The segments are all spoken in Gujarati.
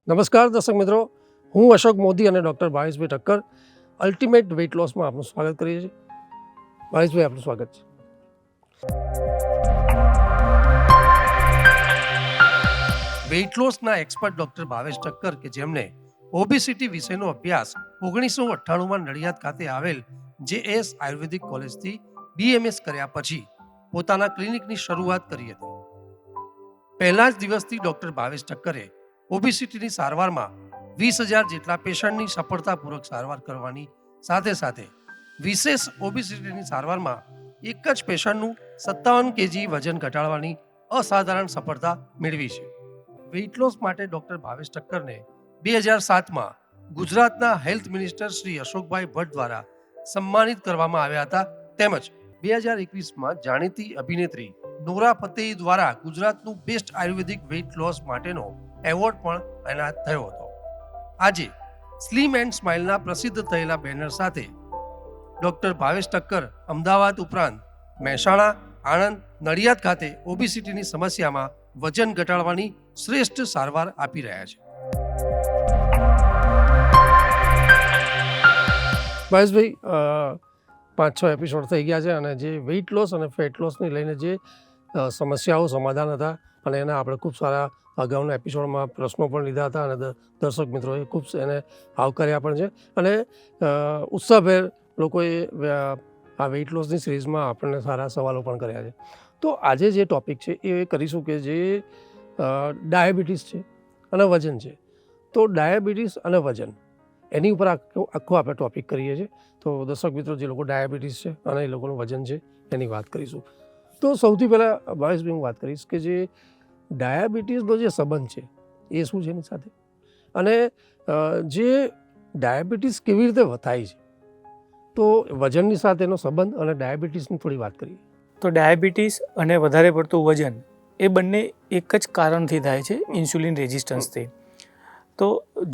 નમસ્કાર દર્શક મિત્રો, હું અશોક મોદી અને doctor Bhaveshbhai Thakkar ultimate weight લોસમાં આપનું સ્વાગત કરીએ છીએ. ભાવેશભાઈ, આપનું સ્વાગત છે. વેઇટ લોસના એક્સપર્ટ ડૉક્ટર ભાવેશ ઠક્કર કે જેમને ઓબેસિટી વિષયનો અભ્યાસ 1998માં નડિયાદ ખાતે આવેલ JS આયુર્વેદિક કોલેજથી BMS કર્યા પછી પોતાના ક્લિનિકની શરૂઆત કરી હતી. પહેલા જ દિવસથી ડૉક્ટર ભાવેશ ઠક્કરે ઓબેસિટીની સારવારમાં 20,000 જેટલા પેશન્ટની સફળતાપૂર્વક સારવાર કરવાની સાથે સાથે વિશેષ ઓબેસિટીની સારવારમાં એક જ પેશન્ટનું 57 kg વજન ઘટાડવાની અસાધારણ સફળતા મેળવી છે. વેઇટ લોસ માટે ડૉક્ટર ભાવેશ ઠક્કરને 2007માં ગુજરાતના હેલ્થ મિનિસ્ટર શ્રી અશોકભાઈ ભટ્ટ દ્વારા સન્માનિત કરવામાં આવ્યા હતા. તેમજ 2021માં જાણીતી અભિનેત્રી નોરા ફતેહી દ્વારા ગુજરાતનું બેસ્ટ આયુર્વેદિક વેઇટ લોસ માટેનો એવોર્ડ પણ એનાયત થયો હતો. આજે સ્લિમ એન્ડ સ્માઇલના પ્રસિદ્ધ થયેલા બેનર સાથે ડૉક્ટર ભાવેશ ઠક્કર અમદાવાદ ઉપરાંત મહેસાણા, આણંદ, નડિયાદ ખાતે ઓબેસિટીની સમસ્યામાં વજન ઘટાડવાની શ્રેષ્ઠ સારવાર આપી રહ્યા છે. ભાવેશભાઈ, 5-6 એપિસોડ થઈ ગયા છે અને જે વેઇટ લોસ અને ફેટ લોસને લઈને જે સમસ્યાઓ સમાધાન હતા અને એના આપણે ખૂબ સારા અગાઉના એપિસોડમાં પ્રશ્નો પણ લીધા હતા અને દર્શક મિત્રોએ ખૂબ એને આવકાર્યા પણ છે અને ઉત્સાહભેર લોકોએ આ વેઇટ લોસની સિરીઝમાં આપણને સારા સવાલો પણ કર્યા છે. તો આજે જે ટૉપિક છે એ કરીશું કે જે ડાયાબિટીસ છે અને વજન છે. તો ડાયાબિટીસ અને વજન એની ઉપર આખો આપણે ટૉપિક કરીએ છીએ. તો દર્શક મિત્રો, જે લોકો ડાયાબિટીસ છે અને એ લોકોનું વજન છે એની વાત કરીશું. તો સૌથી પહેલાં ભાવેશભાઈ હું વાત કરીશ કે જે ડાયાબિટીસનો જે સંબંધ છે એ શું છે એની સાથે, અને જે ડાયાબિટીસ કેવી રીતે થાય છે, તો વજનની સાથેનો સંબંધ અને ડાયાબિટીસની થોડી વાત કરીએ. તો ડાયાબિટીસ અને વધારે પડતું વજન એ બંને એક જ કારણથી થાય છે, ઇન્સ્યુલિન રેઝિસ્ટન્સથી. તો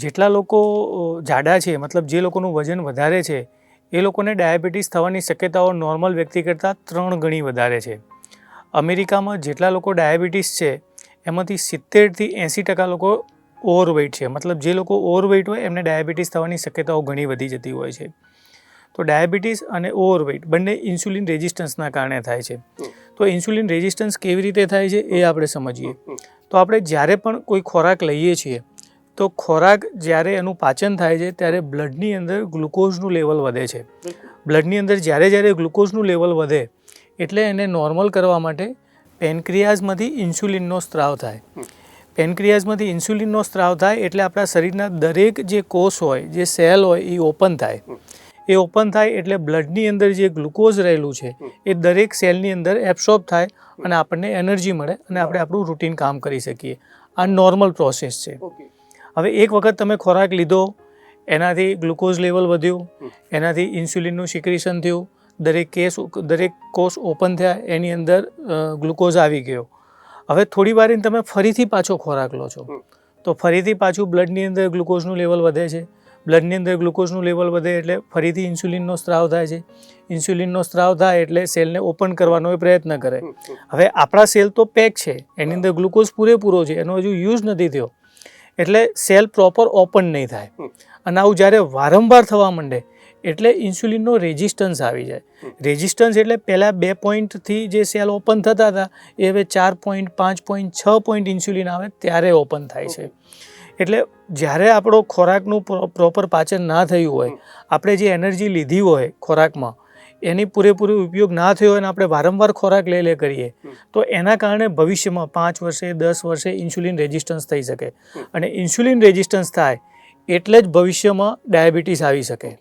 જેટલા લોકો જાડા છે, મતલબ જે લોકોનું વજન વધારે છે, એ લોકોને ડાયાબિટીસ થવાની શક્યતાઓ નોર્મલ વ્યક્તિ કરતાં 3 ગણી વધારે છે. અમેરિકામાં જેટલા લોકો ડાયાબિટીસ છે એમાંથી 70થી 80% લોકો ઓવરવેઇટ છે. મતલબ જે લોકો ઓવરવેઇટ હોય એમને ડાયાબિટીસ થવાની શક્યતાઓ ઘણી વધી જતી હોય છે. તો ડાયાબિટીસ અને ઓવરવેઇટ બંને ઇન્સ્યુલિન રેઝિસ્ટન્સના કારણે થાય છે. તો ઇન્સ્યુલિન રેઝિસ્ટન્સ કેવી રીતે થાય છે એ આપણે સમજીએ. તો આપણે જ્યારે પણ કોઈ ખોરાક લઈએ છીએ તો ખોરાક જ્યારે એનું પાચન થાય છે ત્યારે બ્લડની અંદર ગ્લુકોઝનું લેવલ વધે છે. બ્લડની અંદર જ્યારે ગ્લુકોઝનું લેવલ વધે એટલે એને નોર્મલ કરવા માટે પેનક્રિયાઝમાંથી ઇન્સ્યુલિનનો સ્ત્રાવ થાય. પેનક્રિયાઝમાંથી ઇન્સ્યુલિનનો સ્ત્રાવ થાય એટલે આપણા શરીરના દરેક જે કોષ હોય, જે સેલ હોય, એ ઓપન થાય. એ ઓપન થાય એટલે બ્લડની અંદર જે ગ્લુકોઝ રહેલું છે એ દરેક સેલની અંદર એબ્સોર્બ થાય અને આપણને એનર્જી મળે અને આપણે આપણું રૂટીન કામ કરી શકીએ. આ નોર્મલ પ્રોસેસ છે. હવે એક વખત તમે ખોરાક લીધો, એનાથી ગ્લુકોઝ લેવલ વધ્યું, એનાથી ઇન્સ્યુલિનનું સિક્રેશન થયું, દરેક કોષ ઓપન થયા, એની અંદર ગ્લુકોઝ આવી ગયો. હવે થોડી વાર તમે ફરીથી પાછો ખોરાક લો છો તો ફરીથી પાછું બ્લડની અંદર ગ્લુકોઝનું લેવલ વધે છે. બ્લડની અંદર ગ્લુકોઝનું લેવલ વધે એટલે ફરીથી ઇન્સ્યુલિનનો સ્ત્રાવ થાય છે. ઇન્સ્યુલિનનો સ્ત્રાવ થાય એટલે સેલને ઓપન કરવાનો એ પ્રયત્ન કરે. હવે આપણા સેલ તો પેક છે, એની અંદર ગ્લુકોઝ પૂરેપૂરો છે, એનો હજુ યુઝ નથી થયો એટલે સેલ પ્રોપર ઓપન નહીં થાય. અને આવું જ્યારે વારંવાર થવા માંડે એટલે ઇન્સ્યુલિનનો રેઝિસ્ટન્સ આવી જાય. રેઝિસ્ટન્સ એટલે પહેલાં 2 પોઈન્ટથી જે સેલ ઓપન થતા હતા એ હવે 4 પોઈન્ટ, 5 પોઈન્ટ, 6 પોઈન્ટ ઇન્સ્યુલિન આવે ત્યારે ઓપન થાય છે. એટલે જ્યારે આપણો ખોરાકનું પ્રોપર પાચન ના થયું હોય, આપણે જે એનર્જી લીધી હોય ખોરાકમાં એની પૂરેપૂરો ઉપયોગ ના થયો હોય અને આપણે વારંવાર ખોરાક લે કરીએ તો એના કારણે ભવિષ્યમાં 5 વર્ષે, 10 વર્ષે ઇન્સ્યુલિન રેઝિસ્ટન્સ થઈ શકે. અને ઇન્સ્યુલિન રેઝિસ્ટન્સ થાય એટલે જ ભવિષ્યમાં ડાયાબિટીસ આવી શકે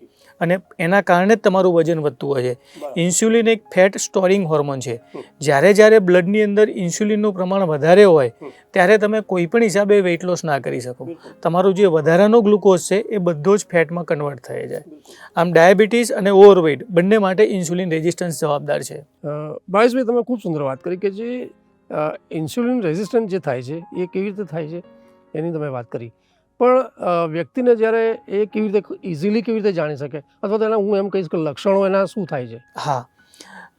અને એના કારણે જ તમારું વજન વધતું હોય છે. ઇન્સ્યુલિન એક ફેટ સ્ટોરિંગ હોર્મોન છે. જ્યારે બ્લડની અંદર ઇન્સ્યુલિનનું પ્રમાણ વધારે હોય ત્યારે તમે કોઈ પણ હિસાબે વેઇટ લોસ ના કરી શકો. તમારું જે વધારાનો ગ્લુકોઝ છે એ બધો જ ફેટમાં કન્વર્ટ થઈ જાય. આમ ડાયાબિટીસ અને ઓવરવેઇટ બંને માટે ઇન્સ્યુલિન રેઝિસ્ટન્સ જવાબદાર છે. ભાવેશભાઈ, તમે ખૂબ સુંદર વાત કરી કે જે ઇન્સ્યુલિન રેઝિસ્ટન્સ જે થાય છે એ કેવી રીતે થાય છે એની તમે વાત કરી. પણ વ્યક્તિને જ્યારે એ કેવી રીતે ઇઝીલી કેવી રીતે જાણી શકે, અથવા તો એના હું એમ કહીશ કે લક્ષણો એના શું થાય છે? હા,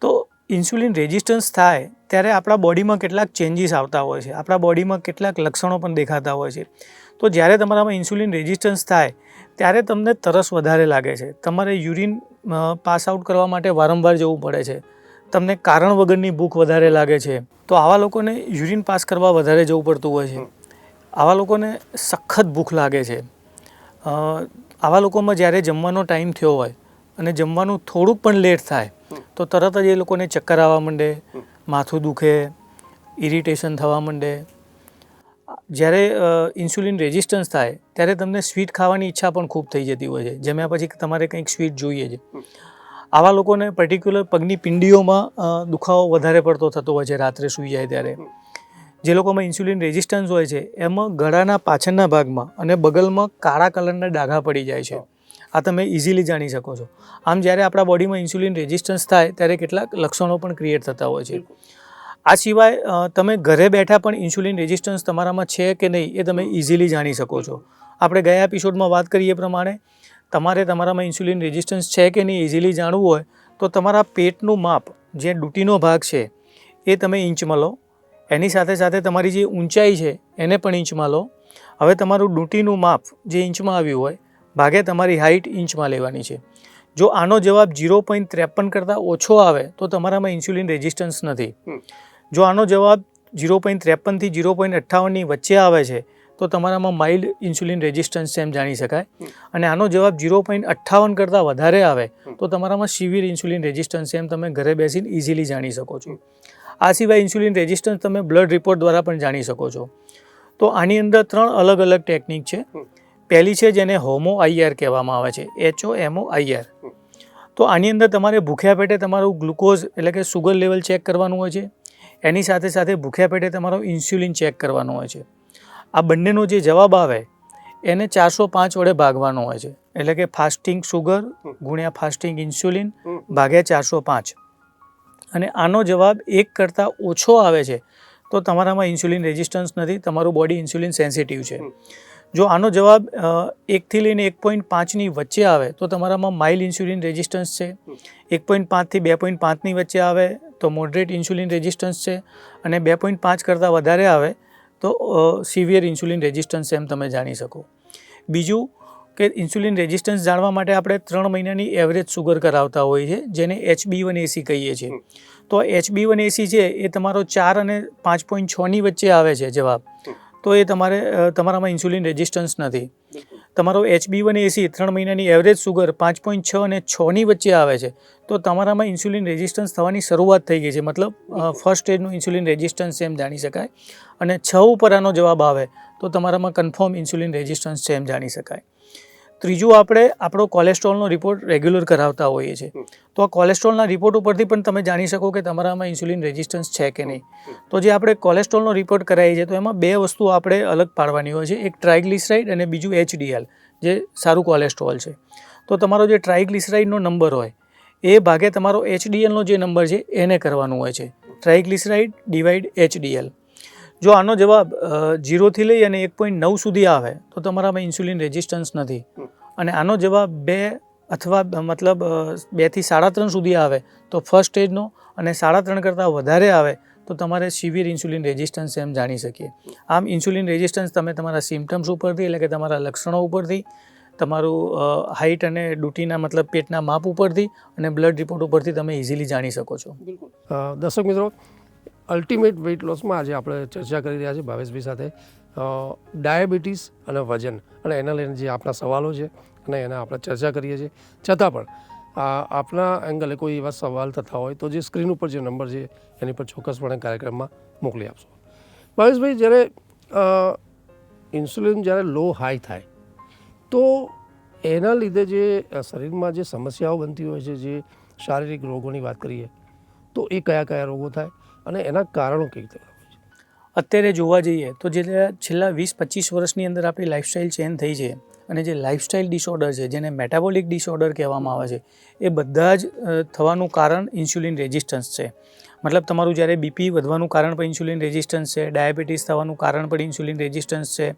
તો ઇન્સ્યુલિન રેઝિસ્ટન્સ થાય ત્યારે આપણા બોડીમાં કેટલાક ચેન્જીસ આવતા હોય છે, આપણા બોડીમાં કેટલાક લક્ષણો પણ દેખાતા હોય છે. તો જ્યારે તમારામાં ઇન્સ્યુલિન રેઝિસ્ટન્સ થાય ત્યારે તમને તરસ વધારે લાગે છે, તમારે યુરિન પાસ આઉટ કરવા માટે વારંવાર જવું પડે છે, તમને કારણ વગરની ભૂખ વધારે લાગે છે. તો આવા લોકોને યુરિન પાસ કરવા વધારે જવું પડતું હોય છે. આવા લોકોને સખત ભૂખ લાગે છે. આવા લોકોમાં જ્યારે જમવાનો ટાઈમ થયો હોય અને જમવાનું થોડુંક પણ લેટ થાય તો તરત જ એ લોકોને ચક્કર આવવા માંડે, માથું દુખે, ઇરિટેશન થવા માંડે. જ્યારે ઇન્સ્યુલિન રેઝિસ્ટન્સ થાય ત્યારે તમને સ્વીટ ખાવાની ઈચ્છા પણ ખૂબ થઈ જતી હોય છે, જમ્યા પછી તમારે કંઈક સ્વીટ જોઈએ છે. આવા લોકોને પર્ટિક્યુલર પગની પિંડીઓમાં દુખાવો વધારે પડતો થતો હોય છે રાત્રે સૂઈ જાય ત્યારે. જે લોકોમાં ઇન્સ્યુલિન રેઝિસ્ટન્સ હોય છે એમાં ગળાના પાછળના ભાગમાં અને બગલમાં કાળા કલરના ડાઘા પડી જાય છે. આ તમે ઇઝીલી જાણી શકો છો. આમ જ્યારે આપણા બોડીમાં ઇન્સ્યુલિન રેઝિસ્ટન્સ થાય ત્યારે કેટલાક લક્ષણો પણ ક્રિએટ થતા હોય છે. આ સિવાય તમે ઘરે બેઠા પણ ઇન્સ્યુલિન રેઝિસ્ટન્સ તમારામાં છે કે નહીં એ તમે ઇઝીલી જાણી શકો છો. આપણે ગયા એપિસોડમાં વાત કરીએ પ્રમાણે તમારે તમારામાં ઇન્સ્યુલિન રેઝિસ્ટન્સ છે કે નહીં ઇઝીલી જાણવું હોય તો તમારા પેટનું માપ, જે ડૂટીનો ભાગ છે એ તમે ઇંચમાં લો. એની સાથે સાથે તમારી જે ઊંચાઈ છે એને પણ ઇંચમાં લો. હવે તમારું ડૂટીનું માપ જે ઇંચમાં આવ્યું હોય ભાગે તમારી હાઇટ ઇંચમાં લેવાની છે. જો આનો જવાબ 0.53 કરતાં ઓછો આવે તો તમારામાં ઇન્સ્યુલિન રેઝિસ્ટન્સ નથી. જો આનો જવાબ 0.53 થી 0.58ની વચ્ચે આવે છે તો તમારામાં માઇલ્ડ ઇન્સ્યુલિન રેઝિસ્ટન્સ છે એમ જાણી શકાય. અને આનો જવાબ 0.58 કરતાં વધારે આવે તો તમારામાં સિવિયર ઇન્સ્યુલિન રેઝિસ્ટન્સ છે એમ તમે ઘરે બેસીને ઇઝીલી જાણી શકો છો. આ સિવાય ઇન્સ્યુલિન રેઝિસ્ટન્સ તમે બ્લડ રિપોર્ટ દ્વારા પણ જાણી શકો છો. તો આની અંદર 3 અલગ અલગ ટેકનિક છે. પહેલી છે જેને હોમો IR કહેવામાં આવે છે, HOMO-IR. તો આની અંદર તમારે ભૂખ્યા પેટે તમારું ગ્લુકોઝ એટલે કે સુગર લેવલ ચેક કરવાનું હોય છે. એની સાથે સાથે ભૂખ્યા પેટે તમારો ઇન્સ્યુલિન ચેક કરવાનો હોય છે. આ બંનેનો જે જવાબ આવે એને 405 વડે ભાગવાનો હોય છે. એટલે કે ફાસ્ટિંગ સુગર ગુણ્યા ફાસ્ટિંગ ઇન્સ્યુલિન ભાગ્યા 405. અને આનો જવાબ 1 કરતાં ઓછો આવે છે તો તમારામાં ઇન્સ્યુલિન રેઝિસ્ટન્સ નથી, તમારું બોડી ઇન્સ્યુલિન સેન્સિટિવ છે. જો આનો જવાબ 1 થી લઈને 1.5ની વચ્ચે આવે તો તમારામાં માઇલ્ડ ઇન્સ્યુલિન રેઝિસ્ટન્સ છે. 1.5 થી 2.5ની વચ્ચે આવે તો મોડરેટ ઇન્સ્યુલિન રેઝિસ્ટન્સ છે. અને 2.5 કરતાં વધારે આવે તો સિવિયર ઇન્સ્યુલિન રેઝિસ્ટન્સ એમ તમે જાણી શકો. બીજું કે ઇન્સ્યુલિન રેઝિસ્ટન્સ જાણવા માટે આપણે 3 મહિનાની એવરેજ સુગર કરાવતા હોઈએ છીએ, જેને HbA1c કહીએ છીએ. તો HbA1c છે એ તમારો 4 અને 5.6ની વચ્ચે આવે છે જવાબ, તો એ તમારામાં ઇન્સ્યુલિન રેઝિસ્ટન્સ નથી. તમારો HbA1c 3 મહિનાની એવરેજ સુગર 5.6 અને 6ની વચ્ચે આવે છે તો તમારામાં ઇન્સ્યુલિન રેઝિસ્ટન્સ થવાની શરૂઆત થઈ ગઈ છે, મતલબ ફર્સ્ટ સ્ટેજનું ઇન્સ્યુલિન રેઝિસ્ટન્સ એમ જાણી શકાય. અને 6 ઉપર આનો જવાબ આવે તો તમારામાં કન્ફર્મ ઇન્સ્યુલિન રેઝિસ્ટન્સ છે એમ જાણી શકાય. ત્રીજું, આપણે આપણો કોલેસ્ટ્રોલનો રિપોર્ટ રેગ્યુલર કરાવતા હોઈએ છીએ. તો આ કોલેસ્ટ્રોલના રિપોર્ટ ઉપરથી પણ તમે જાણી શકો કે તમારામાં ઇન્સ્યુલિન રેઝિસ્ટન્સ છે કે નહીં. તો જે આપણે કોલેસ્ટ્રોલનો રિપોર્ટ કરાવીએ છીએ તો એમાં 2 વસ્તુ આપણે અલગ પાડવાની હોય છે, એક ટ્રાઇગ્લિસરાઇડ અને બીજું HDL જે સારું કોલેસ્ટ્રોલ છે. તો તમારો જે ટ્રાઇગ્લિસરાઇડનો નંબર હોય એ ભાગે તમારો HDLનો જે નંબર છે એને કરવાનું હોય છે. Triglyceride divide HDL. જો આનો જવાબ 0 થી લઈ અને 1.9 સુધી આવે તો તમારામાં ઇન્સ્યુલિન રેઝિસ્ટન્સ નથી. અને આનો જવાબ 2 અથવા મતલબ 2 થી 3.5 સુધી આવે તો ફર્સ્ટ સ્ટેજનો, અને 3.5 કરતાં વધારે આવે તો તમારે સિવિયર ઇન્સ્યુલિન રેઝિસ્ટન્સ એમ જાણી શકીએ. આમ ઇન્સ્યુલિન રેઝિસ્ટન્સ તમે તમારા સિમ્ટમ્સ ઉપરથી એટલે કે તમારા લક્ષણો ઉપરથી, તમારું હાઇટ અને ડૂટીના મતલબ પેટના માપ ઉપરથી અને બ્લડ રિપોર્ટ ઉપરથી તમે ઇઝીલી જાણી શકો છો. દર્શક મિત્રો, અલ્ટિમેટ વેઇટ લોસમાં આજે આપણે ચર્ચા કરી રહ્યા છીએ ભાવેશભાઈ સાથે ડાયાબિટીસ અને વજન, અને એના લઈને જે આપણા સવાલો છે અને એના આપણે ચર્ચા કરીએ છીએ. છતાં પણ આપના એંગલે કોઈ એવા સવાલ થતા હોય તો જે સ્ક્રીન ઉપર જે નંબર છે એની પર ચોક્કસપણે કાર્યક્રમમાં મોકલી આપશો. ભાવેશભાઈ, જ્યારે ઇન્સ્યુલિન જ્યારે લો હાઈ થાય તો એના લીધે જે શરીરમાં જે સમસ્યાઓ બનતી હોય છે, જે શારીરિક રોગોની વાત કરીએ તો એ કયા કયા રોગો થાય અને એના કારણો કેવી રીતે હોય છે? અત્યારે જોવા જઈએ તો જે છેલ્લા 20-25 વર્ષની અંદર આપણી લાઇફસ્ટાઇલ ચેન્જ થઈ છે અને જે લાઇફસ્ટાઇલ ડિસઓર્ડર છે જેને મેટાબોલિક ડિસઓર્ડર કહેવામાં આવે છે એ બધા જ થવાનું કારણ ઇન્સ્યુલિન રેઝિસ્ટન્સ છે. મતલબ તમારું જ્યારે બીપી વધવાનું કારણ પણ ઇન્સ્યુલિન રેઝિસ્ટન્સ છે, ડાયાબિટીસ થવાનું કારણ પણ ઇન્સ્યુલિન રેઝિસ્ટન્સ છે,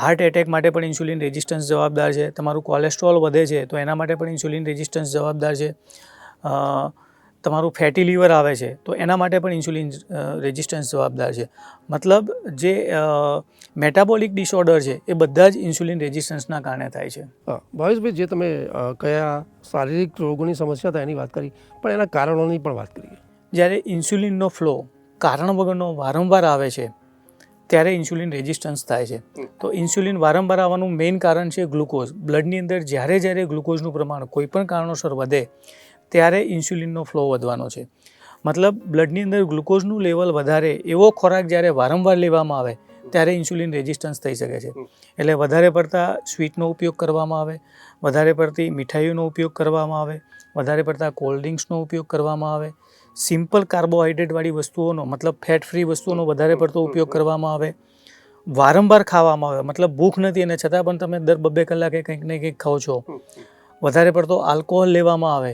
હાર્ટ એટેક માટે પણ ઇન્સ્યુલિન રેઝિસ્ટન્સ જવાબદાર છે, તમારું કોલેસ્ટ્રોલ વધે છે તો એના માટે પણ ઇન્સ્યુલિન રેઝિસ્ટન્સ જવાબદાર છે, તમારું ફેટી લીવર આવે છે તો એના માટે પણ ઇન્સ્યુલિન રેઝિસ્ટન્સ જવાબદાર છે. મતલબ જે મેટાબોલિક ડિસઓર્ડર છે એ બધા જ ઇન્સ્યુલિન રેઝિસ્ટન્સના કારણે થાય છે. હા ભાવેશભાઈ, જે તમે કયા શારીરિક રોગોની સમસ્યા હતા એની વાત કરી, પણ એના કારણોની પણ વાત કરીએ. જ્યારે ઇન્સ્યુલિનનો ફ્લો કારણ વગરનો વારંવાર આવે છે ત્યારે ઇન્સ્યુલિન રેઝિસ્ટન્સ થાય છે. તો ઇન્સ્યુલિન વારંવાર આવવાનું મેઇન કારણ છે ગ્લુકોઝ. બ્લડની અંદર જ્યારે ગ્લુકોઝનું પ્રમાણ કોઈ પણ કારણોસર વધે ત્યારે ઇન્સ્યુલિનનો ફ્લો વધવાનો છે. મતલબ બ્લડની અંદર ગ્લુકોઝનું લેવલ વધારે એવો ખોરાક જ્યારે વારંવાર લેવામાં આવે ત્યારે ઇન્સ્યુલિન રેઝિસ્ટન્સ થઈ શકે છે. એટલે વધારે પડતા સ્વીટનો ઉપયોગ કરવામાં આવે, વધારે પડતી મીઠાઈઓનો ઉપયોગ કરવામાં આવે, વધારે પડતા કોલ્ડ ડ્રિંક્સનો ઉપયોગ કરવામાં આવે, સિમ્પલ કાર્બોહાઈડ્રેટવાળી વસ્તુઓનો મતલબ ફેટ ફ્રી વસ્તુઓનો વધારે પડતો ઉપયોગ કરવામાં આવે, વારંવાર ખાવામાં આવે, મતલબ ભૂખ નથી અને છતાં પણ તમે દર 2-2 કલાકે કંઈક ને કંઈક ખાઓ છો, વધારે પડતો આલ્કોહોલ લેવામાં આવે,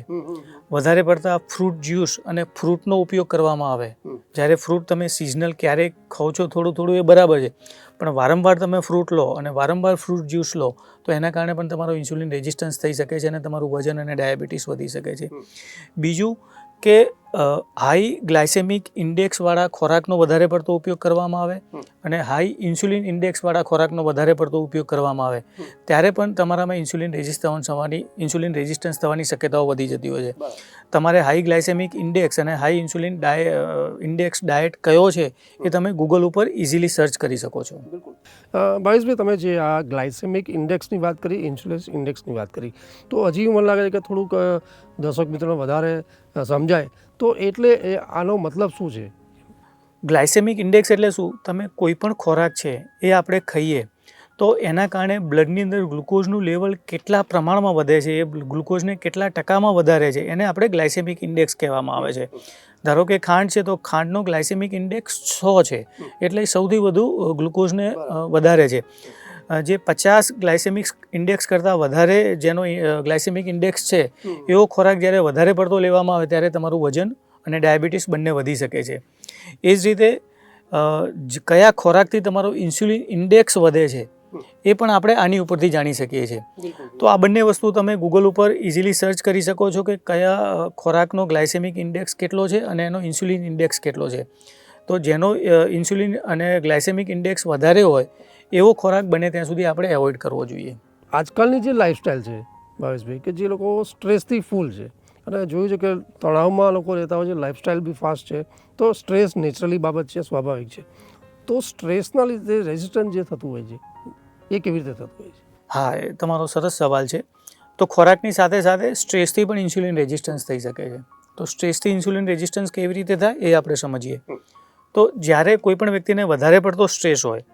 વધારે પડતા ફ્રૂટ જ્યુસ અને ફ્રૂટનો ઉપયોગ કરવામાં આવે. જ્યારે ફ્રૂટ તમે સિઝનલ ક્યારેક ખાઓ છો થોડું એ બરાબર છે, પણ વારંવાર તમે ફ્રૂટ લો અને વારંવાર ફ્રૂટ જ્યુસ લો તો એના કારણે પણ તમારો ઇન્સ્યુલિન રેઝિસ્ટન્સ થઈ શકે છે અને તમારું વજન અને ડાયાબિટીસ વધી શકે છે. બીજું કે હાઈ ગ્લાયસેમિક ઇન્ડેક્સવાળા ખોરાકનો વધારે પડતો ઉપયોગ કરવામાં આવે અને હાઈ ઇન્સ્યુલિન ઇન્ડેક્સવાળા ખોરાકનો વધારે પડતો ઉપયોગ કરવામાં આવે ત્યારે પણ તમારામાં ઇન્સ્યુલિન રેઝિસ્ટન્સ થવાની શક્યતાઓ વધી જતી હોય છે. તમારે હાઈ ગ્લાયસેમિક ઇન્ડેક્સ અને હાઈ ઇન્સ્યુલિન ઇન્ડેક્સ ડાયટ કયો છે એ તમે ગૂગલ ઉપર ઇઝીલી સર્ચ કરી શકો છો. ભાવેશભાઈ, તમે જે આ ગ્લાયસેમિક ઇન્ડેક્સની વાત કરી, ઇન્સ્યુલિન ઇન્ડેક્સની વાત કરી, તો હજી મને લાગે છે કે થોડુંક દર્શક મિત્રોને વધારે સમજાય તો એટલે આનો મતલબ શું છે? ગ્લાયસેમિક ઇન્ડેક્સ એટલે શું? તમે કોઈ પણ ખોરાક છે એ આપણે ખાઈએ તો એના કારણે બ્લડની અંદર ગ્લુકોઝનું લેવલ કેટલા પ્રમાણમાં વધે છે, એ ગ્લુકોઝને કેટલા ટકામાં વધારે છે એને આપણે ગ્લાયસેમિક ઇન્ડેક્સ કહેવામાં આવે છે. ધારો કે ખાંડ છે તો ખાંડનો ગ્લાયસેમિક ઇન્ડેક્સ 6 છે એટલે સૌથી વધુ ગ્લુકોઝને વધારે છે. જે 50 ગ્લાયસેમિક ઇન્ડેક્સ કરતાં વધારે જેનો ગ્લાયસેમિક ઇન્ડેક્સ છે એવો ખોરાક જ્યારે વધારે પડતો લેવામાં આવે ત્યારે તમારું વજન અને ડાયાબિટીસ બંને વધી શકે છે. એ જ રીતે કયા ખોરાકથી તમારો ઇન્સ્યુલિન ઇન્ડેક્સ વધે છે એ પણ આપણે આની ઉપરથી જાણી શકીએ છીએ. તો આ બંને વસ્તુ તમે ગૂગલ ઉપર ઇઝીલી સર્ચ કરી શકો છો કે કયા ખોરાકનો ગ્લાયસેમિક ઇન્ડેક્સ કેટલો છે અને એનો ઇન્સ્યુલિન ઇન્ડેક્સ કેટલો છે. તો જેનો ઇન્સ્યુલિન અને ગ્લાયસેમિક ઇન્ડેક્સ વધારે હોય એવો ખોરાક બને ત્યાં સુધી આપણે એવોઇડ કરવો જોઈએ. આજકાલની જે લાઈફસ્ટાઈલ છે ભાવેશભાઈ, કે જે લોકો સ્ટ્રેસથી ફૂલ છે અને જોયું છે કે તણાવમાં લોકો રહેતા હોય છે, લાઈફસ્ટાઈલ બી ફાસ્ટ છે, તો સ્ટ્રેસ નેચરલી બાબત છે, સ્વાભાવિક છે. તો સ્ટ્રેસના લીધે રેઝિસ્ટન્સ જે થતું હોય છે એ કેવી રીતે થતું હોય છે? હા, એ તમારો સરસ સવાલ છે. તો ખોરાકની સાથે સાથે સ્ટ્રેસથી પણ ઇન્સ્યુલિન રેઝિસ્ટન્સ થઈ શકે છે. તો સ્ટ્રેસથી ઇન્સ્યુલિન રેઝિસ્ટન્સ કેવી રીતે થાય એ આપણે સમજીએ. તો જ્યારે કોઈ પણ વ્યક્તિને વધારે પડતો સ્ટ્રેસ હોય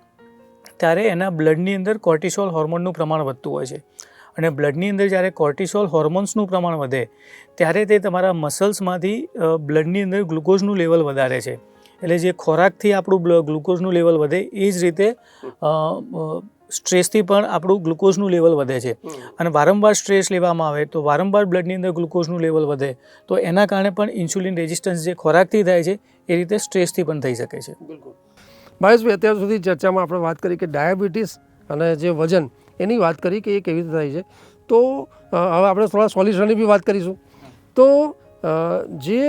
ત્યારે એના બ્લડની અંદર કોર્ટિસોલ હોર્મોનનું પ્રમાણ વધતું હોય છે અને બ્લડની અંદર જ્યારે કોર્ટિસોલ હોર્મોન્સનું પ્રમાણ વધે ત્યારે તે તમારા મસલ્સમાંથી બ્લડની અંદર ગ્લુકોઝનું લેવલ વધારે છે. એટલે જે ખોરાકથી આપણું ગ્લુકોઝનું લેવલ વધે એ જ રીતે સ્ટ્રેસથી પણ આપણું ગ્લુકોઝનું લેવલ વધે છે અને વારંવાર સ્ટ્રેસ લેવામાં આવે તો વારંવાર બ્લડની અંદર ગ્લુકોઝનું લેવલ વધે તો એના કારણે પણ ઇન્સ્યુલિન રેઝિસ્ટન્સ જે ખોરાકથી થાય છે એ રીતે સ્ટ્રેસથી પણ થઈ શકે છે. બિલકુલ. ભાવેશભાઈ, અત્યાર સુધી ચર્ચામાં આપણે વાત કરી કે ડાયાબિટીસ અને જે વજન એની વાત કરી કે એ કેવી રીતે થાય છે. તો હવે આપણે થોડા સોલ્યુશનની બી વાત કરીશું. તો જે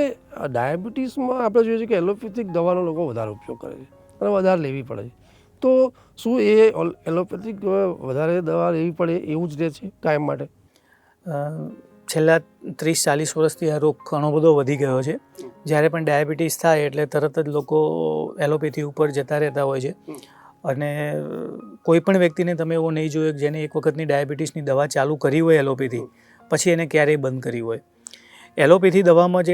ડાયાબિટીસમાં આપણે જોઈએ છીએ કે એલોપેથિક દવાનો લોકો વધારે ઉપયોગ કરે છે અને વધારે લેવી પડે છે. તો શું એ એલોપેથિક વધારે દવા લેવી પડે એવું જ રહે છે કાયમ માટે? છેલ્લા 30-40 વર્ષથી આ રોગ ઘણો બધો વધી ગયો છે. જ્યારે પણ ડાયાબિટીસ થાય એટલે તરત જ લોકો એલોપેથી ઉપર જતા રહેતા હોય છે અને કોઈ પણ વ્યક્તિને તમે એવો નહીં જોયો કે જેને એક વખતની ડાયાબિટીસની દવા ચાલુ કરી હોય એલોપેથી પછી એને ક્યારેય બંધ કરી હોય. એલોપેથી દવામાં જે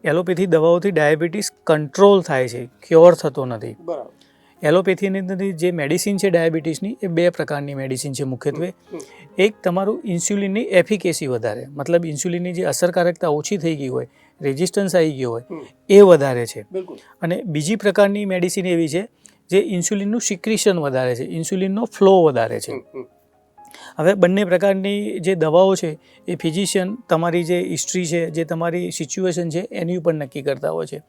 એલોપેથી દવાઓથી ડાયાબિટીસ કંટ્રોલ થાય છે, ક્યોર થતો નથી. બરાબર. એલોપેથીની અંદર જે મેડિસિન છે ડાયાબિટીસની એ 2 પ્રકારની મેડિસિન છે મુખ્યત્વે. એક તમારું ઇન્સ્યુલિનની એફિકેસી વધારે, મતલબ ઇન્સ્યુલિનની જે અસરકારકતા ઓછી થઈ ગઈ હોય, રેઝિસ્ટન્સ આવી ગયો હોય એ વધારે છે. અને બીજી પ્રકારની મેડિસિન એવી છે જે ઇન્સ્યુલિનનું સિક્રિશન વધારે છે, ઇન્સ્યુલિનનો ફ્લો વધારે છે. હવે બંને પ્રકારની જે દવાઓ છે એ ફિઝિશિયન તમારી જે હિસ્ટ્રી છે, જે તમારી સિચ્યુએશન છે એની ઉપર નક્કી કરતા હોય છે.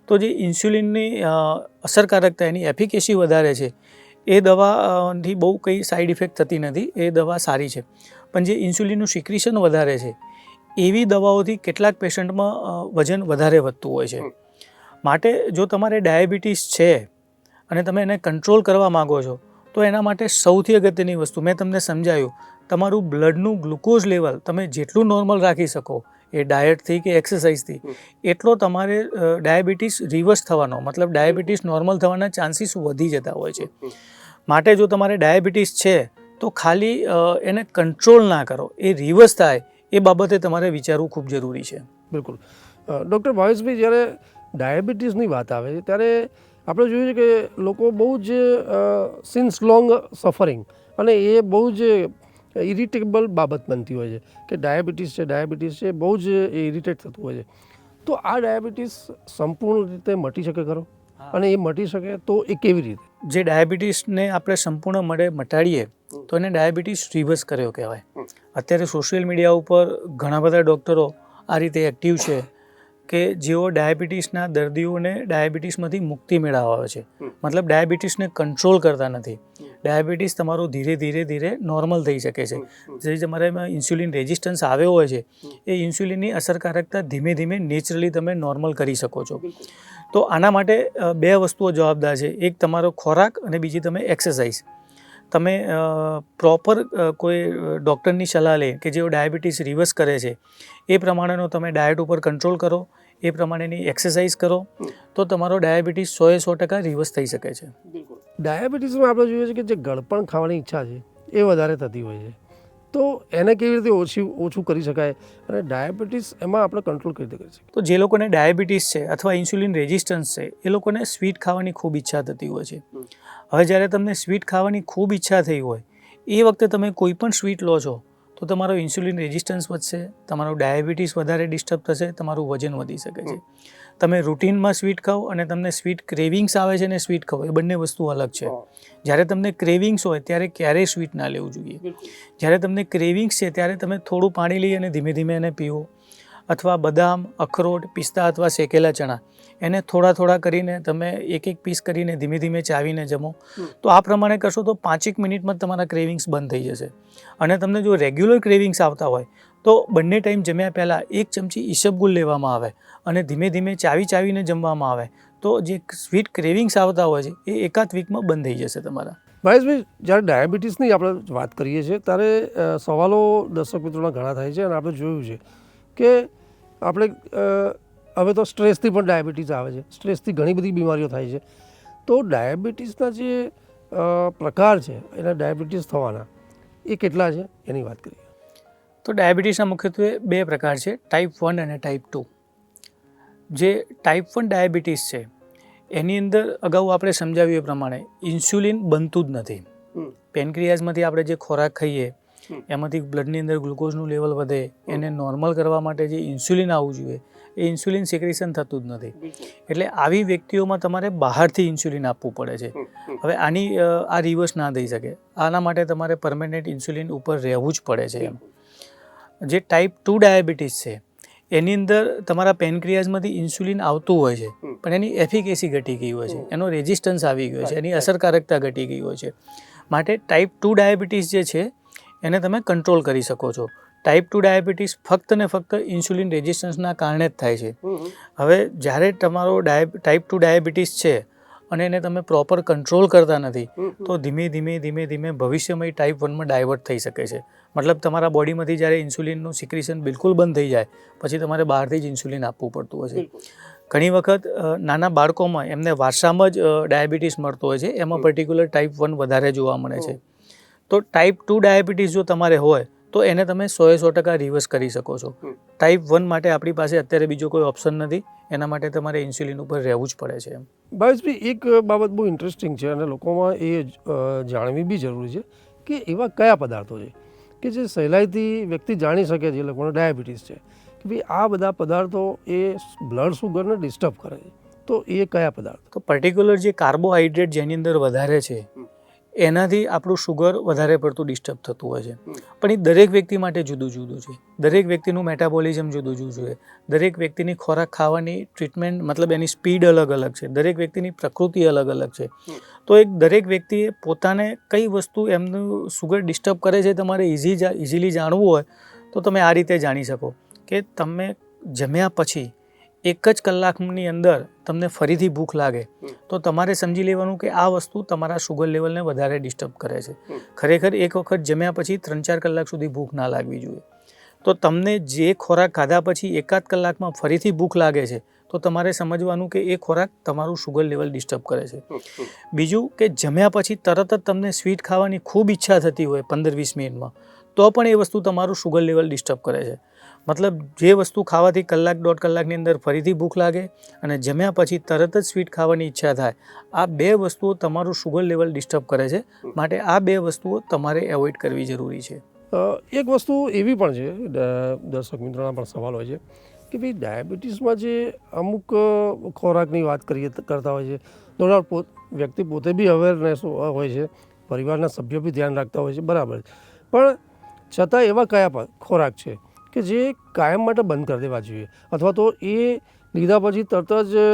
તો જે ઇન્સ્યુલિનની અસરકારકતા એની એફિકેસી વધારે છે એ દવાથી બહુ કંઈ સાઈડ ઇફેક્ટ થતી નથી, એ દવા સારી છે. પણ જે ઇન્સ્યુલિનનું સિક્રિશન વધારે છે એવી દવાઓથી કેટલાક પેશન્ટમાં વજન વધારે વધતું હોય છે. માટે જો તમારે ડાયાબિટીસ છે અને તમે એને કંટ્રોલ કરવા માગો છો તો એના માટે સૌથી અગત્યની વસ્તુ મેં તમને સમજાવ્યું, તમારું બ્લડનું ગ્લુકોઝ લેવલ તમે જેટલું નોર્મલ રાખી શકો એ ડાયટથી કે એક્સરસાઇઝથી, એટલો તમારે ડાયાબિટીસ રિવર્સ થવાનો મતલબ ડાયાબિટીસ નોર્મલ થવાના ચાન્સીસ વધી જતા હોય છે. માટે જો તમારે ડાયાબિટીસ છે તો ખાલી એને કંટ્રોલ ના કરો, એ રિવર્સ થાય એ બાબતે તમારે વિચારવું ખૂબ જરૂરી છે. બિલકુલ. ડૉક્ટર ભાવેશભાઈ, જ્યારે ડાયાબિટીસની વાત આવે છે ત્યારે આપણે જોયું છે કે લોકો બહુ જ સિન્સ લોંગ સફરિંગ, અને એ બહુ જ ઇરિટેબલ બાબત બનતી હોય છે કે ડાયાબિટીસ છે બહુ જ ઇરિટેટ થતું હોય છે. તો આ ડાયાબિટીસ સંપૂર્ણ રીતે મટી શકે ખરો? અને એ મટી શકે તો એ કેવી રીતે? જે ડાયાબિટીસને આપણે સંપૂર્ણ મટાડીએ તો એને ડાયાબિટીસ રિવર્સ કર્યો કહેવાય. અત્યારે સોશિયલ મીડિયા ઉપર ઘણા બધા ડૉક્ટરો આ રીતે એક્ટિવ છે કે જેઓ ડાયાબિટીસના દર્દીઓને ડાયાબિટીસમાંથી મુક્તિ મેળવવા આવે છે. મતલબ ડાયાબિટીસને કંટ્રોલ કરતા નથી. ડાયાબિટીસ તમારું ધીરે ધીરે નોર્મલ થઈ શકે છે. જે તમારામાં ઇન્સ્યુલિન રેઝિસ્ટન્સ આવ્યો હોય છે એ ઇન્સ્યુલિનની અસરકારકતા ધીમે ધીમે નેચરલી તમે નોર્મલ કરી શકો છો. તો આના માટે બે વસ્તુઓ જવાબદાર છે. એક તમારો ખોરાક અને બીજી તમે એક્સરસાઇઝ. તમે પ્રોપર કોઈ ડૉક્ટરની સલાહ લે કે જેઓ ડાયાબિટીસ રિવર્સ કરે છે એ પ્રમાણેનો તમે ડાયટ ઉપર કંટ્રોલ કરો, એ પ્રમાણેની એક્સરસાઇઝ કરો તો તમારો ડાયાબિટીસ 100% રિવર્સ થઈ શકે છે. ડાયાબિટીસમાં આપણે જોઈએ છે કે જે ગળપણ ખાવાની ઈચ્છા છે એ વધારે થતી હોય છે, તો એને કેવી રીતે ઓછું કરી શકાય અને ડાયાબિટીસ એમાં આપણે કંટ્રોલ કઈ રીતે કરી શકીએ? તો જે લોકોને ડાયાબિટીસ છે અથવા ઇન્સ્યુલિન રેઝિસ્ટન્સ છે એ લોકોને સ્વીટ ખાવાની ખૂબ ઈચ્છા થતી હોય છે. હવે જ્યારે તમને સ્વીટ ખાવાની ખૂબ ઈચ્છા થઈ હોય એ વખતે તમે કોઈ પણ સ્વીટ લો છો તો તમારો ઇન્સ્યુલિન રેઝિસ્ટન્સ વધશે, તમારો ડાયાબિટીસ વધારે ડિસ્ટર્બ થશે, તમારું વજન વધી શકે છે. તમે રૂટીનમાં સ્વીટ ખાઓ અને તમને સ્વીટ ક્રેવિંગ્સ આવે છે ને સ્વીટ ખાઓ, એ બંને વસ્તુ અલગ છે. જ્યારે તમને ક્રેવિંગ્સ હોય ત્યારે ક્યારેય સ્વીટ ના લેવું જોઈએ. જ્યારે તમને ક્રેવિંગ્સ છે ત્યારે તમે થોડું પાણી લઈ અને ધીમે ધીમે એને પીવો, અથવા બદામ, અખરોટ, પિસ્તા અથવા શેકેલા ચણા એને થોડા કરીને તમે એક પીસ કરીને ધીમે ધીમે ચાવીને જમો. તો આ પ્રમાણે કરશો તો 5 મિનિટમાં તમારા ક્રેવિંગ્સ બંધ થઈ જશે. અને તમને જો રેગ્યુલર ક્રેવિંગ્સ આવતા હોય તો બંને ટાઈમ જમ્યા પહેલાં 1 ચમચી ઈસબગુલ લેવામાં આવે અને ધીમે ધીમે ચાવીને જમવામાં આવે તો જે સ્વીટ ક્રેવિંગ્સ આવતા હોય છે એ એકાદ વીકમાં બંધ થઈ જશે તમારા. ભાવેશભાઈ, જ્યારે ડાયાબિટીસની આપણે વાત કરીએ છીએ ત્યારે સવાલો દર્શક મિત્રોના ઘણા થાય છે, અને આપણે જોયું છે કે આપણે હવે તો સ્ટ્રેસથી પણ ડાયાબિટીસ આવે છે, સ્ટ્રેસથી ઘણી બધી બીમારીઓ થાય છે. તો ડાયાબિટીસના જે પ્રકાર છે એના ડાયાબિટીસ થવાના એ કેટલા છે એની વાત કરીએ તો ડાયાબિટીસના મુખ્યત્વે 2 પ્રકાર છે, ટાઈપ 1 અને ટાઈપ 2. જે ટાઈપ 1 ડાયાબિટીસ છે એની અંદર અગાઉ આપણે સમજાવ્યું એ પ્રમાણે ઇન્સ્યુલિન બનતું જ નથી. પેનક્રિયાઝમાંથી આપણે જે ખોરાક ખાઈએ એમાંથી બ્લડની અંદર ગ્લુકોઝનું લેવલ વધે, એને નોર્મલ કરવા માટે જે ઇન્સ્યુલિન આવવું જોઈએ એ ઇન્સ્યુલિન સિક્રેશન થતું જ નથી. એટલે આવી વ્યક્તિઓમાં તમારે બહારથી ઇન્સ્યુલિન આપવું પડે છે. હવે આ રિવર્સ ના થઈ શકે, આના માટે તમારે પરમેનન્ટ ઇન્સ્યુલિન ઉપર રહેવું જ પડે છે. જે ટાઈપ 2 ડાયાબિટીસ છે એની અંદર તમારા પેનક્રિયાઝમાંથી ઇન્સ્યુલિન આવતું હોય છે પણ એની એફિકેસી ઘટી ગઈ હોય છે, એનો રેઝિસ્ટન્સ આવી ગયો છે, એની અસરકારકતા ઘટી ગઈ હોય છે. માટે ટાઈપ 2 ડાયાબિટીસ જે છે એને તમે કંટ્રોલ કરી શકો છો. ટાઈપ 2 ડાયાબિટીસ ફક્ત ને ફક્ત ઇન્સ્યુલિન રેઝિસ્ટન્સના કારણે જ થાય છે. હવે જ્યારે તમારો ટાઈપ 2 ડાયાબિટીસ છે અને એને તમે પ્રોપર કંટ્રોલ કરતા નથી તો ધીમે ભવિષ્યમાં ટાઈપ 1માં ડાયવર્ટ થઈ શકે છે. મતલબ તમારા બોડીમાંથી જ્યારે ઇન્સ્યુલિનનું સિક્રેશન બિલકુલ બંધ થઈ જાય પછી તમારે બહારથી જ ઇન્સ્યુલિન આપવું પડતું હોય છે. ઘણી વખત નાના બાળકોમાં એમને વારસામાં જ ડાયાબિટીસ મળતો હોય છે, એમાં પર્ટિક્યુલર ટાઈપ 1 વધારે જોવા મળે છે. તો ટાઈપ 2 ડાયાબિટીસ જો તમારે હોય તો એને તમે 100% રિવર્સ કરી શકો છો. ટાઈપ 1 માટે આપણી પાસે અત્યારે બીજો કોઈ ઓપ્શન નથી, એના માટે તમારે ઇન્સ્યુલિન ઉપર રહેવું જ પડે છે. ભાવેશભાઈ, એક બાબત બહુ ઇન્ટરેસ્ટિંગ છે અને લોકોમાં એ જાણવી બી જરૂરી છે કે એવા કયા પદાર્થો છે કે જે સહેલાઈથી વ્યક્તિ જાણી શકે જે લોકોને ડાયાબિટીસ છે કે ભાઈ આ બધા પદાર્થો એ બ્લડ સુગરને ડિસ્ટર્બ કરે છે, તો એ કયા પદાર્થ? તો પર્ટિક્યુલર જે કાર્બોહાઈડ્રેટ જેની અંદર વધારે છે એનાથી આપણું શુગર વધારે પડતું ડિસ્ટર્બ થતું હોય છે. પણ એ દરેક વ્યક્તિ માટે જુદું જુદું છે, દરેક વ્યક્તિનું મેટાબોલિઝમ જુદું જુદું છે, દરેક વ્યક્તિની ખોરાક ખાવાની ટ્રીટમેન્ટ મતલબ એની સ્પીડ અલગ અલગ છે, દરેક વ્યક્તિની પ્રકૃતિ અલગ અલગ છે. તો દરેક વ્યક્તિએ પોતાને કઈ વસ્તુ એમનું શુગર ડિસ્ટર્બ કરે છે તમારે ઇઝીલી જાણવું હોય તો તમે આ રીતે જાણી શકો કે તમે જમ્યા પછી એક જ કલાકની અંદર તમને ફરીથી ભૂખ લાગે તો તમારે સમજી લેવાનું કે આ વસ્તુ તમારા શુગર લેવલને વધારે ડિસ્ટર્બ કરે છે. ખરેખર એક વખત જમ્યા પછી 3-4 કલાક સુધી ભૂખ ના લાગવી જોઈએ. તો તમને જે ખોરાક ખાધા પછી એકાદ કલાકમાં ફરીથી ભૂખ લાગે છે તો તમારે સમજવાનું કે એ ખોરાક તમારું શુગર લેવલ ડિસ્ટર્બ કરે છે. બીજું કે જમ્યા પછી તરત જ તમને સ્વીટ ખાવાની ખૂબ ઈચ્છા થતી હોય 15-20 મિનિટમાં તો પણ એ વસ્તુ તમારું શુગર લેવલ ડિસ્ટર્બ કરે છે. મતલબ જે વસ્તુ ખાવાથી કલાક 1.5 કલાકની અંદર ફરીથી ભૂખ લાગે અને જમ્યા પછી તરત જ સ્વીટ ખાવાની ઈચ્છા થાય, આ 2 વસ્તુઓ તમારું શુગર લેવલ ડિસ્ટર્બ કરે છે. માટે આ 2 વસ્તુઓ તમારે એવોઇડ કરવી જરૂરી છે. એક વસ્તુ એવી પણ છે, દર્શક મિત્રોના પણ સવાલ હોય છે કે ભાઈ ડાયાબિટીસમાં જે અમુક ખોરાકની વાત કરતા હોય છે, તો વ્યક્તિ પોતે બી અવેરનેસ હોય છે, પરિવારના સભ્યો બી ધ્યાન રાખતા હોય છે, બરાબર, પણ છતાં એવા કયા ખોરાક છે કે જે કાયમ માટે બંધ કરી દેવા જોઈએ, અથવા તો એ લીધા પછી તરત જ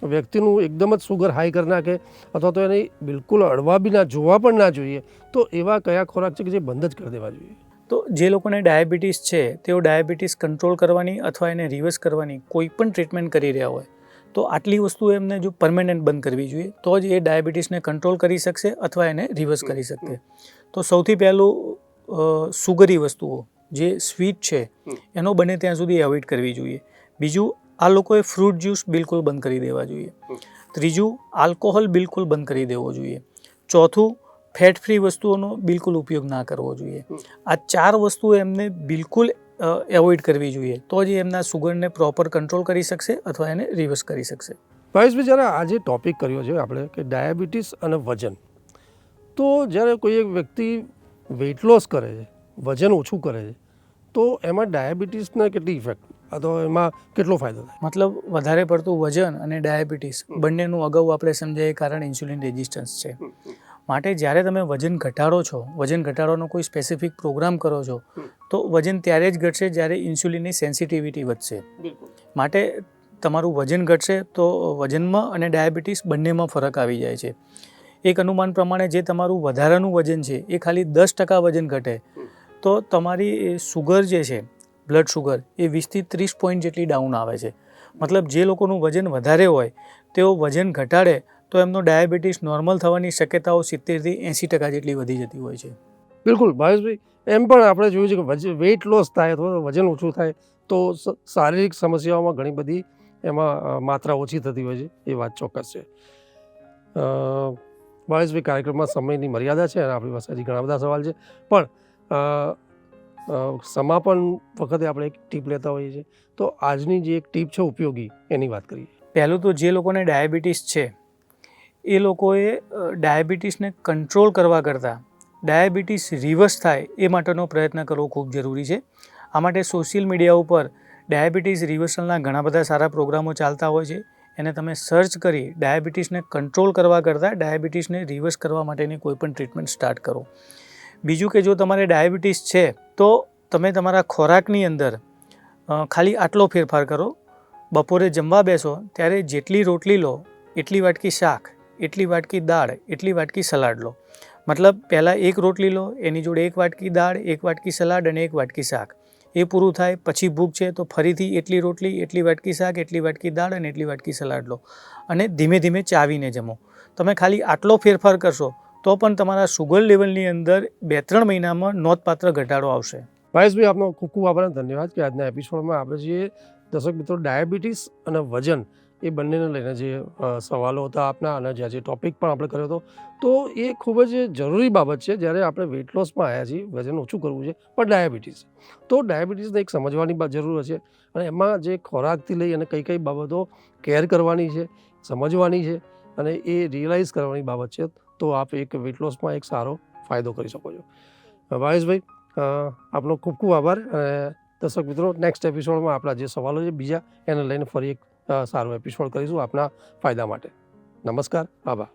વ્યક્તિનું એકદમ જ સુગર હાઈ કરી નાખે, અથવા તો એને બિલકુલ અડવા બી ના જોવા પણ ના જોઈએ, તો એવા કયા ખોરાક છે કે જે બંધ જ કરી દેવા જોઈએ? તો જે લોકોને ડાયાબિટીસ છે તેઓ ડાયાબિટીસ કંટ્રોલ કરવાની અથવા એને રિવર્સ કરવાની કોઈ પણ ટ્રીટમેન્ટ કરી રહ્યા હોય તો આટલી વસ્તુ એમને જો પરમેનન્ટ બંધ કરવી જોઈએ તો જ એ ડાયાબિટીસને કંટ્રોલ કરી શકશે અથવા એને રિવર્સ કરી શકશે. તો સૌથી પહેલું સુગરી વસ્તુઓ જે સ્વીટ છે એનો બને ત્યાં સુધી એવોઇડ કરવી જોઈએ. બીજું, આ લોકોએ ફ્રૂટ જ્યુસ બિલકુલ બંધ કરી દેવા જોઈએ. ત્રીજું, આલ્કોહોલ બિલકુલ બંધ કરી દેવો જોઈએ. ચોથું, ફેટ ફ્રી વસ્તુઓનો બિલકુલ ઉપયોગ ના કરવો જોઈએ. આ 4 વસ્તુઓ એમને બિલકુલ એવોઇડ કરવી જોઈએ તો જ એમના સુગરને પ્રોપર કંટ્રોલ કરી શકશે અથવા એને રિવર્સ કરી શકશે. ભાવેશભાઈ, જ્યારે આજે ટોપિક કર્યો છે આપણે કે ડાયાબિટીસ અને વજન, તો જ્યારે કોઈ એક વ્યક્તિ વેઇટ લોસ કરે છે, વજન ઓછું કરે છે, તો એમાં ડાયાબિટીસને કેટલી ઇફેક્ટ અથવા એમાં કેટલો ફાયદો થાય? મતલબ વધારે પડતું વજન અને ડાયાબિટીસ બંનેનું અગાઉ આપણે સમજાય કારણ ઇન્સ્યુલિન રેઝિસ્ટન્સ છે. માટે જ્યારે તમે વજન ઘટાડો છો, વજન ઘટાડવાનો કોઈ સ્પેસિફિક પ્રોગ્રામ કરો છો તો વજન ત્યારે જ ઘટશે જ્યારે ઇન્સ્યુલિનની સેન્સિટિવિટી વધશે. માટે તમારું વજન ઘટશે તો વજનમાં અને ડાયાબિટીસ બંનેમાં ફરક આવી જાય છે. એક અનુમાન પ્રમાણે જે તમારું વધારાનું વજન છે એ ખાલી 10% વજન ઘટે તો તમારી સુગર જે છે, બ્લડ સુગર, એ 20 થી 30 પોઈન્ટ જેટલી ડાઉન આવે છે. મતલબ જે લોકોનું વજન વધારે હોય તેઓ વજન ઘટાડે તો એમનો ડાયાબિટીસ નોર્મલ થવાની શક્યતાઓ 70 થી 80% જેટલી વધી જતી હોય છે. બિલકુલ ભાવેશભાઈ, એમ પણ આપણે જોયું છે કે વેઇટ લોસ થાય અથવા વજન ઓછું થાય તો શારીરિક સમસ્યાઓમાં ઘણી બધી એમાં માત્રા ઓછી થતી હોય છે, એ વાત ચોક્કસ છે. ભાવેશભાઈ, કાર્યક્રમમાં સમયની મર્યાદા છે અને આપણી પાસે હજી ઘણા બધા સવાલ છે, પણ સમાપન વખતે આપણે એક ટીપ લેતા હોઈએ છીએ, તો આજની જે એક ટીપ છે ઉપયોગી, એની વાત કરીએ. પહેલું તો જે લોકોને ડાયાબિટીસ છે એ લોકોએ ડાયાબિટીસને કંટ્રોલ કરવા કરતાં ડાયાબિટીસ રિવર્સ થાય એ માટેનો પ્રયત્ન કરવો ખૂબ જરૂરી છે. આ માટે સોશિયલ મીડિયા ઉપર ડાયાબિટીસ રિવર્સલના ઘણા બધા સારા પ્રોગ્રામો ચાલતા હોય છે. એને તમે સર્ચ કરી ડાયાબિટીસને કંટ્રોલ કરવા કરતાં ડાયાબિટીસને રિવર્સ કરવા માટેની કોઈ પણ ટ્રીટમેન્ટ સ્ટાર્ટ કરો. બીજું કે જો તમારે ડાયાબિટીસ છે તો તમે તમારા ખોરાકની અંદર ખાલી આટલો ફેરફાર કરો. બપોરે જમવા બેસો ત્યારે જેટલી રોટલી લો એટલી વાટકી શાક, એટલી વાટકી દાળ, એટલી વાટકી સલાડ લો. મતલબ પહેલાં 1 રોટલી લો, એની જોડે 1 વાટકી દાળ, 1 વાટકી સલાડ અને 1 વાટકી શાક. એ પૂરું થાય પછી ભૂખ છે તો ફરીથી એટલી રોટલી, એટલી વાટકી શાક, એટલી વાટકી દાળ અને એટલી વાટકી સલાડ લો અને ધીમે ધીમે ચાવીને જમો. તમે ખાલી આટલો ફેરફાર કરશો તો પણ તમારા સુગર લેવલની અંદર 2-3 મહિનામાં નોંધપાત્ર ઘટાડો આવશે. ભાવેશભાઈ, આપનો ખૂબ ખૂબ આભાર, ધન્યવાદ કે આજના એપિસોડમાં આપણે જે દર્શક મિત્રો ડાયાબિટીસ અને વજન એ બંનેને લઈને જે સવાલો હતા આપના અને જે ટોપિક પણ આપણે કર્યો હતો, તો એ ખૂબ જ જરૂરી બાબત છે. જ્યારે આપણે વેઇટ લોસમાં આવ્યા છીએ, વજન ઓછું કરવું છે, પણ ડાયાબિટીસ, તો ડાયાબિટીસને એક સમજવાની જરૂર છે અને એમાં જે ખોરાકથી લઈ અને કઈ કઈ બાબતો કેર કરવાની છે, સમજવાની છે અને એ રિયલાઇઝ કરવાની બાબત છે, તો આપ એક વેઇટ લોસમાં એક સારો ફાયદો કરી શકો છો. ભાવેશભાઈ, આપનો ખૂબ ખૂબ આભાર. અને દર્શક મિત્રો, નેક્સ્ટ એપિસોડમાં આપણા જે સવાલો છે બીજા, એને લઈને ફરી એક સારો એપિસોડ કરીશું આપના ફાયદા માટે. નમસ્કાર, આભાર.